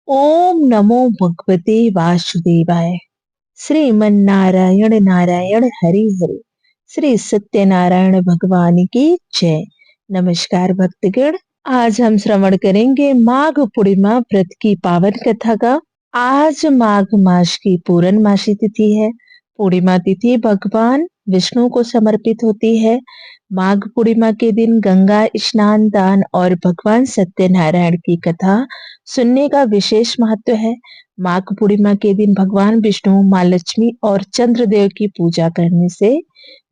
ओम नमो भगवते वासुदेवाय। श्रीमन नारायण नारायण हरि हरि। श्री सत्यनारायण भगवान की जय। नमस्कार भक्तगण। आज हम श्रवण करेंगे माघ पूर्णिमा व्रत की पावन कथा का। आज माघ मास की पूर्णमासी तिथि है। पूर्णिमा तिथि भगवान विष्णु को समर्पित होती है। माघ पूर्णिमा के दिन गंगा स्नान, दान और भगवान सत्यनारायण की कथा सुनने का विशेष महत्व है। माघ पूर्णिमा के दिन भगवान विष्णु, माँ लक्ष्मी और चंद्रदेव की पूजा करने से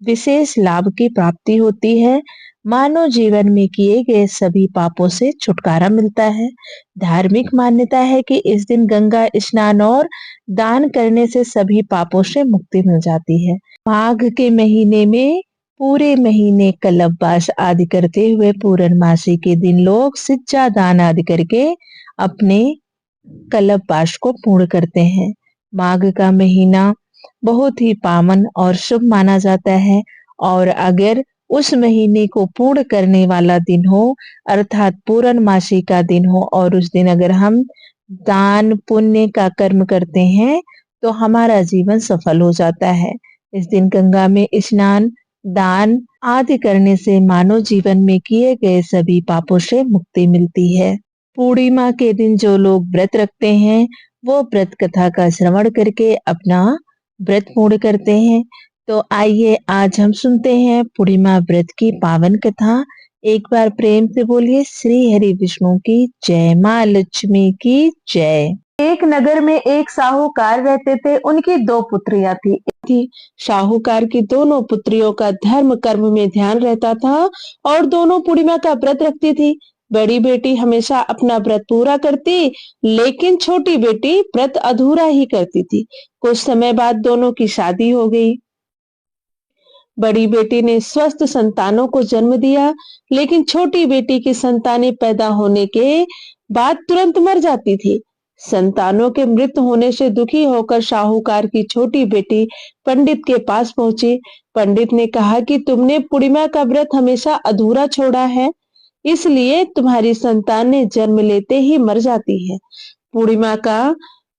विशेष लाभ की प्राप्ति होती है। मानव जीवन में किए गए सभी पापों से छुटकारा मिलता है। धार्मिक मान्यता है कि इस दिन गंगा स्नान और दान करने से सभी पापों से मुक्ति मिल जाती है। माघ के महीने में पूरे महीने कल्पवास आदि करते हुए पूर्णमासी के दिन लोग सिज्जा दान आदि करके अपने कल्पवास को पूर्ण करते हैं। माघ का महीना बहुत ही पावन और शुभ माना जाता है और अगर उस महीने को पूर्ण करने वाला दिन हो अर्थात पूर्णमासी का दिन हो और उस दिन अगर हम दान पुण्य का कर्म करते हैं तो हमारा जीवन सफल हो जाता है। इस दिन गंगा में स्नान, दान आदि करने से मानव जीवन में किए गए सभी पापों से मुक्ति मिलती है। पूर्णिमा के दिन जो लोग व्रत रखते हैं वो व्रत कथा का श्रवण करके अपना व्रत पूर्ण करते हैं। तो आइए आज हम सुनते हैं पूर्णिमा व्रत की पावन कथा। एक बार प्रेम से बोलिए श्री हरि विष्णु की जय, माँ लक्ष्मी की जय। एक नगर में एक साहूकार रहते थे। उनकी दो पुत्रियां थी। साहूकार की दोनों पुत्रियों का धर्म कर्म में ध्यान रहता था और दोनों पूर्णिमा का व्रत रखती थी। बड़ी बेटी हमेशा अपना व्रत पूरा करती, लेकिन छोटी बेटी व्रत अधूरा ही करती थी। कुछ समय बाद दोनों की शादी हो गई। बड़ी बेटी ने स्वस्थ संतानों को जन्म दिया, लेकिन छोटी बेटी की संतानें पैदा होने के बाद तुरंत मर जाती थी। संतानों के मृत होने से दुखी होकर साहूकार की छोटी बेटी पंडित के पास पहुंची। पंडित ने कहा कि तुमने पूर्णिमा का व्रत हमेशा अधूरा छोड़ा है, इसलिए तुम्हारी संतानें जन्म लेते ही मर जाती है। पूर्णिमा का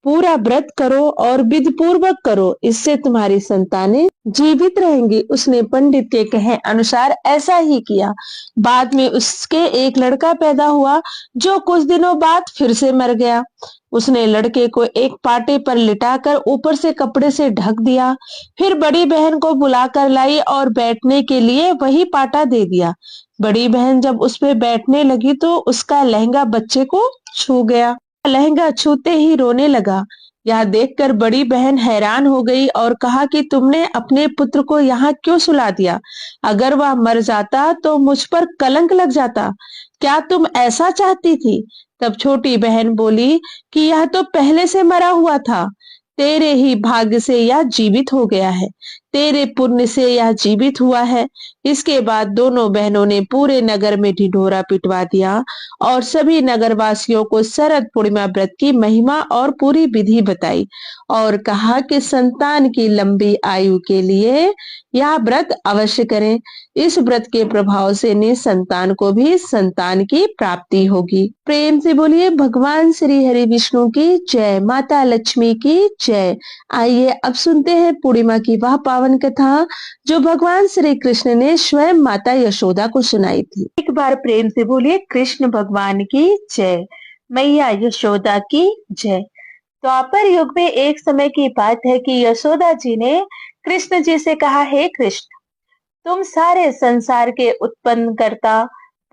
पूरा व्रत करो और विधि पूर्वक करो, इससे तुम्हारी संतानें जीवित रहेंगी। उसने पंडित के कहे अनुसार ऐसा ही किया। बाद में उसके एक लड़का पैदा हुआ जो कुछ दिनों बाद फिर से मर गया। उसने लड़के को एक पाटे पर लिटाकर ऊपर से कपड़े से ढक दिया। फिर बड़ी बहन को बुलाकर लाई और बैठने के लिए वही पाटा दे दिया। बड़ी बहन जब उस पे बैठने लगी तो उसका लहंगा बच्चे को छू गया। लहंगा छूते ही रोने लगा। यह देखकर बड़ी बहन हैरान हो गई और कहा कि तुमने अपने पुत्र को यहाँ क्यों सुला दिया? अगर वह मर जाता तो मुझ पर कलंक लग जाता। क्या तुम ऐसा चाहती थी? तब छोटी बहन बोली कि यह तो पहले से मरा हुआ था। तेरे ही भाग्य से यह जीवित हो गया है, तेरे पुण्य से यह जीवित हुआ है। इसके बाद दोनों बहनों ने पूरे नगर में ढिढोरा पिटवा दिया और सभी नगरवासियों को शरद पूर्णिमा व्रत की महिमा और पूरी विधि बताई और कहा कि संतान की लंबी आयु के लिए यह व्रत अवश्य करें। इस व्रत के प्रभाव से निसंतान को भी संतान की प्राप्ति होगी। प्रेम से बोलिए भगवान श्री हरि विष्णु की जय, माता लक्ष्मी की जय। आइए अब सुनते हैं पूर्णिमा की वह पावन कथा जो भगवान श्री कृष्ण ने स्वयं माता यशोदा को सुनाई थी। एक बार प्रेम से बोलिए कृष्ण भगवान की जय, मैया यशोदा की जय। द्वापर युग में एक समय की बात है कि यशोदा जी ने कृष्ण जी से कहा, हे कृष्ण, तुम सारे संसार के उत्पन्न करता,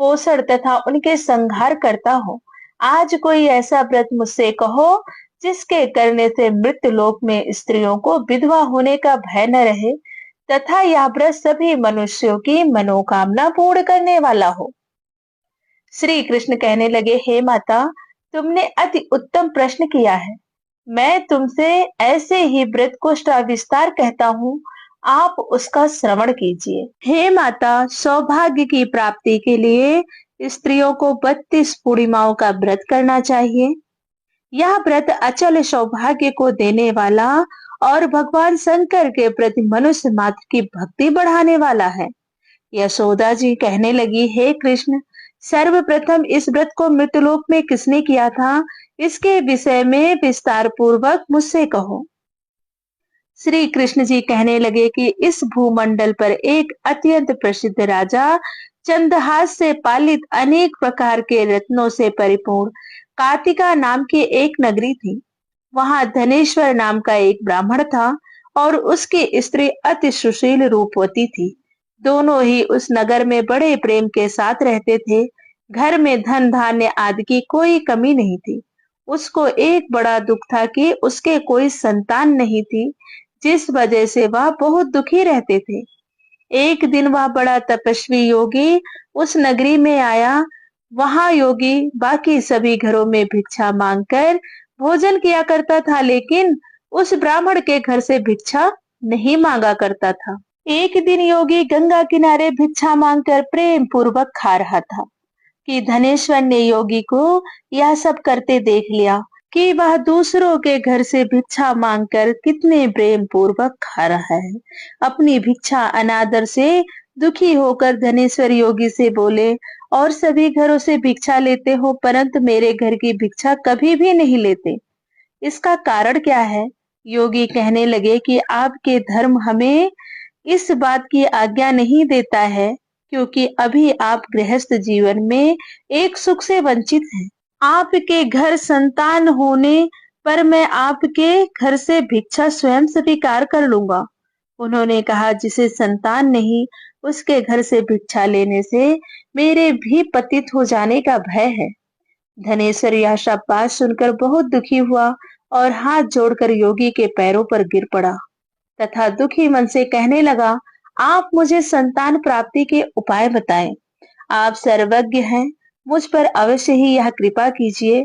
पोषण तथा उनके संहार करता हो। आज कोई ऐसा व्रत मुझसे कहो जिसके करने से मृत्यु लोक में स्त्रियों को विधवा होने का भय न रहे तथा यह व्रत सभी मनुष्यों की मनोकामना पूर्ण करने वाला हो। श्री कृष्ण कहने लगे, हे माता, तुमने अति उत्तम प्रश्न किया है। मैं तुमसे ऐसे ही व्रत को विस्तार कहता हूँ, आप उसका श्रवण कीजिए। हे माता, सौभाग्य की प्राप्ति के लिए स्त्रियों को 32 पूर्णिमाओं का व्रत करना चाहिए। यह व्रत अचल सौभाग्य को देने वाला और भगवान शंकर के प्रति मनुष्य मात्र की भक्ति बढ़ाने वाला है। यशोदा जी कहने लगी, हे कृष्ण, सर्वप्रथम इस व्रत को मृतलोक में किसने किया था, इसके विषय में विस्तार पूर्वक मुझसे कहो। श्री कृष्ण जी कहने लगे कि इस भूमंडल पर एक अत्यंत प्रसिद्ध राजा चंद्रहास से पालित अनेक प्रकार के रत्नों से परिपूर्ण कार्तिका नाम की एक नगरी थी। वहां धनेश्वर नाम का एक ब्राह्मण था और उसकी स्त्री अति सुशील रूपवती थी। दोनों ही उस नगर में बड़े प्रेम के साथ रहते थे। घर में धन धान्य आदि की कोई कमी नहीं थी। उसको एक बड़ा दुख था कि उसके कोई संतान नहीं थी, जिस वजह से वह बहुत दुखी रहते थे। एक दिन वह बड़ा तपस्वी योगी उस नगरी में आया। वहां योगी बाकी सभी घरों में भिक्षा मांगकर भोजन किया करता था, लेकिन उस ब्राह्मण के घर से भिक्षा नहीं मांगा करता था। एक दिन योगी गंगा किनारे भिक्षा मांगकर प्रेम पूर्वक खा रहा था कि धनेश्वर ने योगी को यह सब करते देख लिया कि वह दूसरों के घर से भिक्षा मांगकर कितने प्रेम पूर्वक खा रहा है। अपनी भिक्षा अनादर से दुखी होकर धनेश्वर योगी से बोले, और सभी घरों से भिक्षा लेते हो परंतु मेरे घर की भिक्षा कभी भी नहीं लेते, इसका कारण क्या है? योगी कहने लगे कि आपके धर्म हमें इस बात की आज्ञा नहीं देता है, क्योंकि अभी आप गृहस्थ जीवन में एक सुख से वंचित हैं। आपके घर संतान होने पर मैं आपके घर से भिक्षा स्वयं स्वीकार कर लूंगा। उन्होंने कहा, जिसे संतान नहीं उसके घर से भिक्षा लेने से मेरे भी पतित हो जाने का भय है। धनेश्वर यह सब बात सुनकर बहुत दुखी हुआ और हाथ जोड़कर योगी के पैरों पर गिर पड़ा तथा दुखी मन से कहने लगा, आप मुझे संतान प्राप्ति के उपाय बताएं। आप सर्वज्ञ हैं, मुझ पर अवश्य ही यह कृपा कीजिए।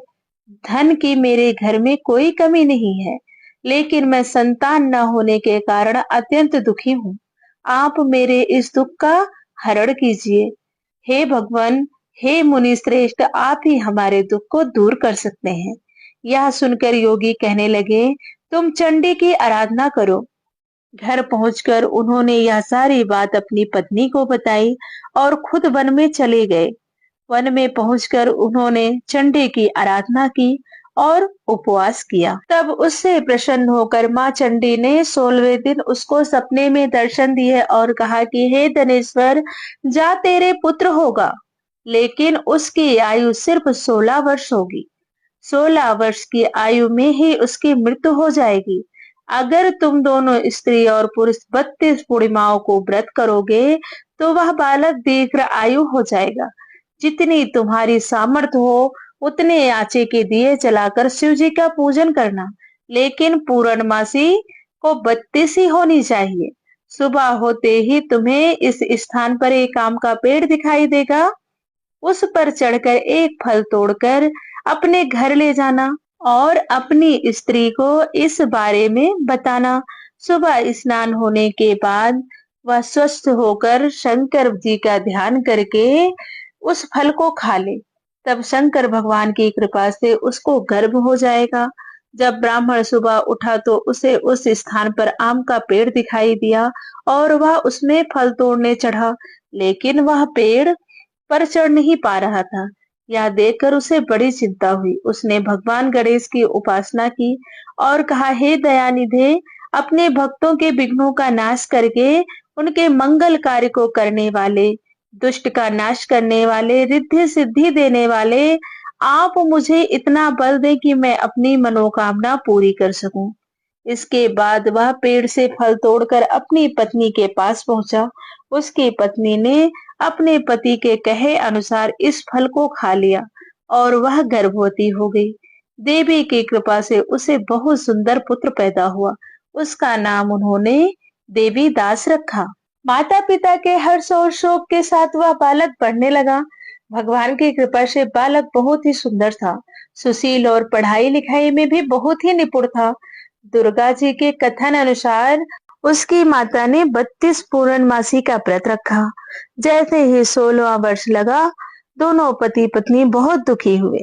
धन की मेरे घर में कोई कमी नहीं है, लेकिन मैं संतान न होने के कारण अत्यंत दुखी हूँ। आप मेरे इस दुख का हरण कीजिए। हे भगवान, हे मुनि श्रेष्ठ, आप ही हमारे दुख को दूर कर सकते हैं। यह सुनकर योगी कहने लगे, तुम चंडी की आराधना करो। घर पहुंचकर उन्होंने यह सारी बात अपनी पत्नी को बताई और खुद वन में चले गए। वन में पहुंचकर उन्होंने चंडी की आराधना की और उपवास किया। तब उससे प्रसन्न होकर माँ चंडी ने 16वें दिन उसको सपने में दर्शन दिए और कहा कि हे धनेश्वर, जा तेरे पुत्र होगा, लेकिन उसकी आयु सिर्फ 16 वर्ष होगी। 16 वर्ष की आयु में ही उसकी मृत्यु हो जाएगी। अगर तुम दोनों स्त्री और पुरुष 32 पूर्णिमाओं को व्रत करोगे तो वह बालक दीर्घ आयु हो जाएगा। जितनी तुम्हारी सामर्थ्य हो उतने आचे के दिए जलाकर शिव जी का पूजन करना, लेकिन पूर्णमासी को 32 ही होनी चाहिए। सुबह होते ही तुम्हें इस स्थान पर एक आम का पेड़ दिखाई देगा। उस पर चढ़कर एक फल तोड़कर अपने घर ले जाना और अपनी स्त्री को इस बारे में बताना। सुबह स्नान होने के बाद वह स्वस्थ होकर शंकर जी का ध्यान करके उस फल को खा ले। तब शंकर भगवान की कृपा से उसको गर्भ हो जाएगा। जब ब्राह्मण सुबह उठा तो उसे उस स्थान पर आम का पेड़ दिखाई दिया और वह उसमें फल तोड़ने चढ़ा, लेकिन वह पेड़ पर चढ़ नहीं पा रहा था। यह देखकर उसे बड़ी चिंता हुई। उसने भगवान गणेश की उपासना की और कहा, हे दयानिधे, अपने भक्तों के विघ्नों का नाश करके उनके मंगल कार्य को करने वाले, दुष्ट का नाश करने वाले, रिद्धि सिद्धि देने वाले, आप मुझे इतना बल दें कि मैं अपनी मनोकामना पूरी कर सकूं। इसके बाद वह पेड़ से फल तोड़कर अपनी पत्नी के पास पहुंचा। उसकी पत्नी ने अपने पति के कहे अनुसार इस फल को खा लिया और वह गर्भवती हो गई। देवी की कृपा से उसे बहुत सुंदर पुत्र पैदा हुआ। उसका नाम उन्होंने देवी दास रखा। माता पिता के हर्ष और शोक के साथ वह बालक बढ़ने लगा। भगवान की कृपा से बालक बहुत ही सुंदर था, सुशील और पढ़ाई लिखाई में भी बहुत ही निपुण था। दुर्गा जी के कथन अनुसार उसकी माता ने 32 पूर्णमासी का व्रत रखा। जैसे ही 16वां वर्ष लगा, दोनों पति पत्नी बहुत दुखी हुए,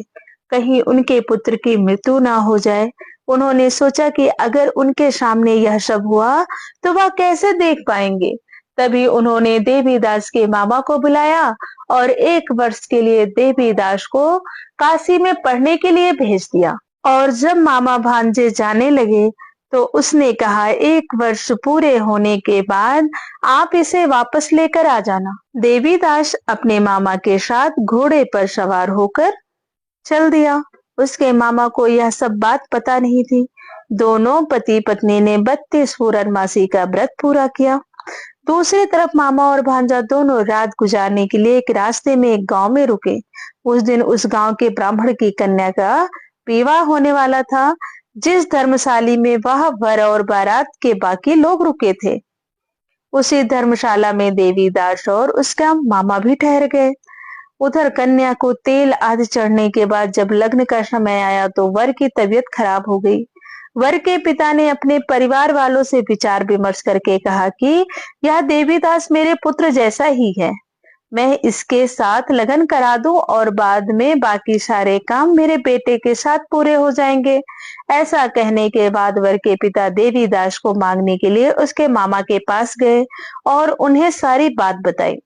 कहीं उनके पुत्र की मृत्यु ना हो जाए। उन्होंने सोचा कि अगर उनके सामने यह सब हुआ तो वह कैसे देख पाएंगे। तभी उन्होंने देवीदास के मामा को बुलाया और 1 वर्ष के लिए देवीदास को काशी में पढ़ने के लिए भेज दिया। और जब मामा भांजे जाने लगे तो उसने कहा, 1 वर्ष पूरे होने के बाद आप इसे वापस लेकर आ जाना। देवीदास अपने मामा के साथ घोड़े पर सवार होकर चल दिया। उसके मामा को यह सब बात पता नहीं थी। दोनों पति पत्नी ने 32 पूर्णमासी का व्रत पूरा किया। दूसरी तरफ मामा और भांजा दोनों रात गुजारने के लिए एक रास्ते में एक गांव में रुके। उस दिन उस गांव के ब्राह्मण की कन्या का विवाह होने वाला था। जिस धर्मशाली में वह वर और बारात के बाकी लोग रुके थे, उसी धर्मशाला में देवीदास और उसका मामा भी ठहर गए। उधर कन्या को तेल आदि चढ़ने के बाद जब लग्न का समय आया तो वर की तबीयत खराब हो गई। वर के पिता ने अपने परिवार वालों से विचार विमर्श करके कहा कि यह देवीदास मेरे पुत्र जैसा ही है, मैं इसके साथ लगन करा दूं और बाद में बाकी सारे काम मेरे बेटे के साथ पूरे हो जाएंगे। ऐसा कहने के बाद वर के पिता देवीदास को मांगने के लिए उसके मामा के पास गए और उन्हें सारी बात बताई।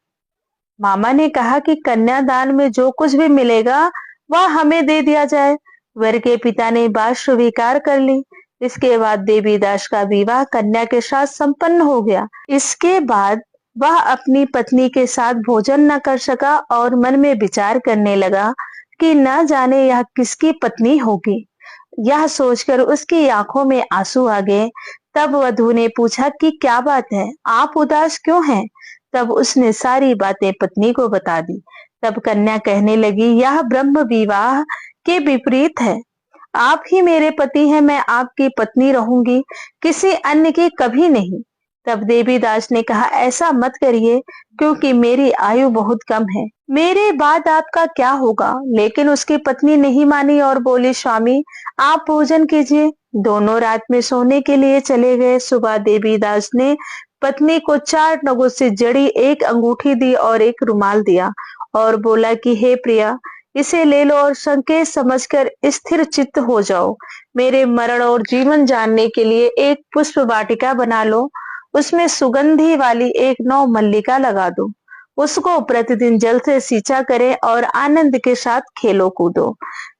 मामा ने कहा कि कन्यादान में जो कुछ भी मिलेगा वह हमें दे दिया जाए। वर के पिता ने बात स्वीकार कर ली। इसके बाद देवीदास का विवाह कन्या के साथ संपन्न हो गया। इसके बाद वह अपनी पत्नी के साथ भोजन न कर सका और मन में विचार करने लगा कि न जाने यह किसकी पत्नी होगी। यह सोचकर उसकी आंखों में आंसू आ गए। तब वधू ने पूछा कि क्या बात है, आप उदास क्यों हैं? तब उसने सारी बातें पत्नी को बता दी। तब कन्या कहने लगी, यह ब्रह्म विवाह के विपरीत है। आप ही मेरे पति हैं, मैं आपकी पत्नी रहूंगी, किसी अन्य की कभी नहीं। तब देवीदास ने कहा, ऐसा मत करिए क्योंकि मेरी आयु बहुत कम है, मेरे बाद आपका क्या होगा? लेकिन उसकी पत्नी नहीं मानी और बोली, स्वामी आप भोजन कीजिए। दोनों रात में सोने के लिए चले गए। सुबह देवीदास ने पत्नी को 4 नगों से जड़ी एक अंगूठी दी और एक रुमाल दिया और बोला कि हे प्रिया, इसे ले लो और संकेत समझकर स्थिर चित्त हो जाओ। मेरे मरण और जीवन जानने के लिए एक पुष्प वाटिका बना लो, उसमें सुगंधी वाली एक 9 मल्लिका लगा दो। उसको प्रतिदिन जल से सींचा करें और आनंद के साथ खेलो कूदो।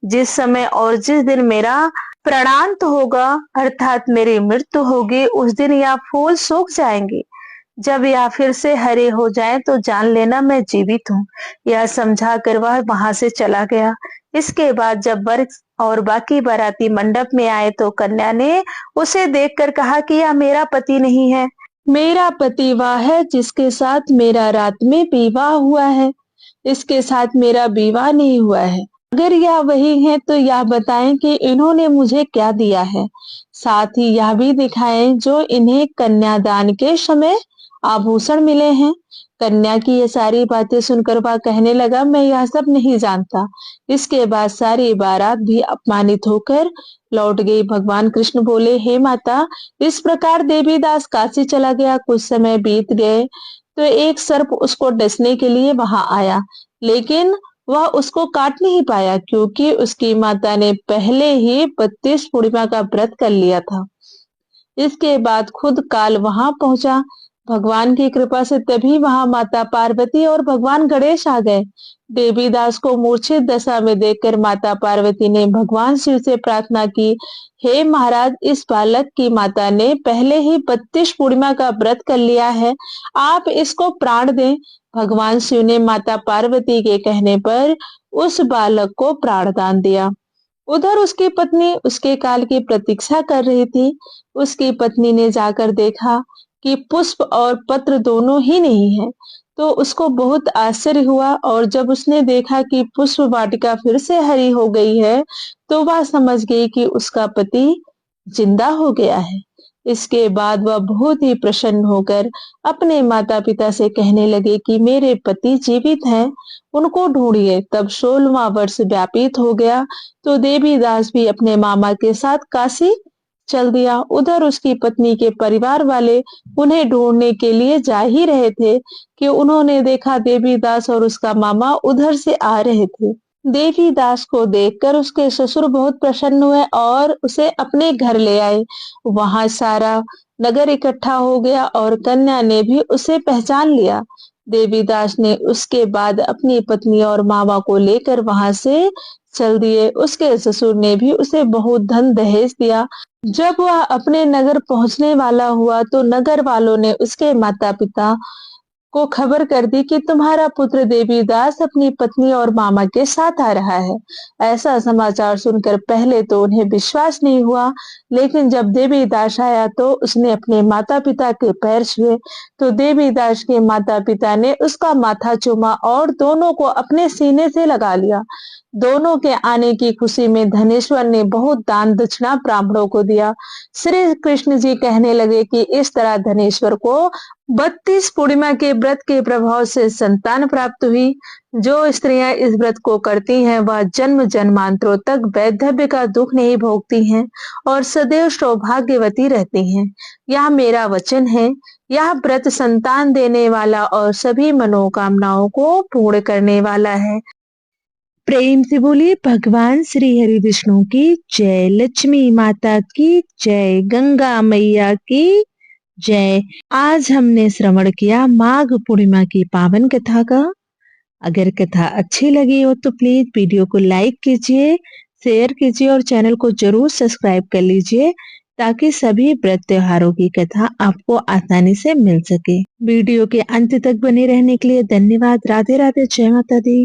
जिस समय और जिस दिन मेरा प्राणांत होगा अर्थात मेरी मृत्यु होगी, उस दिन यह फूल सूख जाएंगे। जब यह फिर से हरे हो जाए तो जान लेना मैं जीवित हूँ। यह समझा कर वह वहां से चला गया। इसके बाद जब वर और बाकी बाराती मंडप में आए तो कन्या ने उसे देखकर कहा कि यह मेरा पति नहीं है, मेरा पति वह है जिसके साथ मेरा रात में विवाह हुआ है, इसके साथ मेरा विवाह नहीं हुआ है। अगर यह वही है तो यह बताएं कि इन्होंने मुझे क्या दिया है, साथ ही यह भी दिखाएं जो इन्हें कन्यादान के समय आभूषण मिले हैं। कन्या की ये सारी बातें सुनकर वह कहने लगा, मैं यह सब नहीं जानता। इसके बाद सारी बारात भी अपमानित होकर लौट गई। भगवान कृष्ण बोले, हे माता, इस प्रकार देवीदास काशी चला गया। कुछ समय बीत गए तो एक सर्प उसको डसने के लिए वहां आया, लेकिन वह उसको काट नहीं पाया क्योंकि उसकी माता ने पहले ही 32 पूर्णिमा का व्रत कर लिया था। इसके बाद खुद काल वहां पहुंचा। भगवान की कृपा से तभी वहां माता पार्वती और भगवान गणेश आ गए। देवीदास को मूर्छित दशा में देखकर माता पार्वती ने भगवान शिव से प्रार्थना की, हे महाराज, इस बालक की माता ने पहले ही 32 पूर्णिमा का व्रत कर लिया है, आप इसको प्राण दें। भगवान शिव ने माता पार्वती के कहने पर उस बालक को प्राणदान दिया। उधर उसकी पत्नी उसके काल की प्रतीक्षा कर रही थी। उसकी पत्नी ने जाकर देखा कि पुष्प और पत्र दोनों ही नहीं है, तो उसको बहुत आश्चर्य हुआ और जब उसने देखा कि पुष्प वाटिका फिर से हरी हो गई है, तो वह समझ गई कि उसका पति जिंदा हो गया है। इसके बाद वह बहुत ही प्रसन्न होकर अपने माता पिता से कहने लगे कि मेरे पति जीवित हैं, उनको ढूंढिए। तब 16वां वर्ष व्यापित हो गया तो देवीदास भी अपने मामा के साथ काशी चल दिया। उधर उसकी पत्नी के परिवार वाले उन्हें ढूंढने के लिए जा ही रहे थे कि उन्होंने देखा देवीदास और उसका मामा उधर से आ रहे थे। देवीदास को देखकर उसके ससुर बहुत प्रसन्न हुए और उसे अपने घर ले आए। वहां सारा नगर इकट्ठा हो गया और कन्या ने भी उसे पहचान लिया। देवीदास ने उसके बाद अपनी पत्नी और मामा को लेकर वहां से चल दिए। उसके ससुर ने भी उसे बहुत धन दहेज दिया। जब वह अपने नगर पहुंचने वाला हुआ तो नगर वालों ने उसके माता पिता को खबर कर दी कि तुम्हारा पुत्र देवीदास अपनी पत्नी और मामा के साथ आ रहा है। ऐसा समाचार सुनकर पहले तो उन्हें विश्वास नहीं हुआ, लेकिन जब देवीदास आया तो उसने अपने माता पिता के पैर छुए। तो देवीदास के माता पिता ने उसका माथा चूमा और दोनों को अपने सीने से लगा लिया। दोनों के आने की खुशी में धनेश्वर ने बहुत दान दक्षिणा ब्राह्मणों को दिया। श्री कृष्ण जी कहने लगे कि इस तरह धनेश्वर को 32 पूर्णिमा के व्रत के प्रभाव से संतान प्राप्त हुई। जो स्त्रियां इस व्रत को करती हैं वह जन्म जन्मांतरों तक वैधव्य का दुख नहीं भोगती हैं और सदैव सौभाग्यवती रहती हैं। यह मेरा वचन है। यह व्रत संतान देने वाला और सभी मनोकामनाओं को पूर्ण करने वाला है। प्रेम से बोलिए भगवान श्री हरि विष्णु की जय, लक्ष्मी माता की जय, गंगा मैया की जय। आज हमने श्रवण किया माघ पूर्णिमा की पावन कथा का। अगर कथा अच्छी लगी हो तो प्लीज वीडियो को लाइक कीजिए, शेयर कीजिए और चैनल को जरूर सब्सक्राइब कर लीजिए ताकि सभी व्रत त्योहारों की कथा आपको आसानी से मिल सके। वीडियो के अंत तक बने रहने के लिए धन्यवाद। राधे राधे, जय माता दी।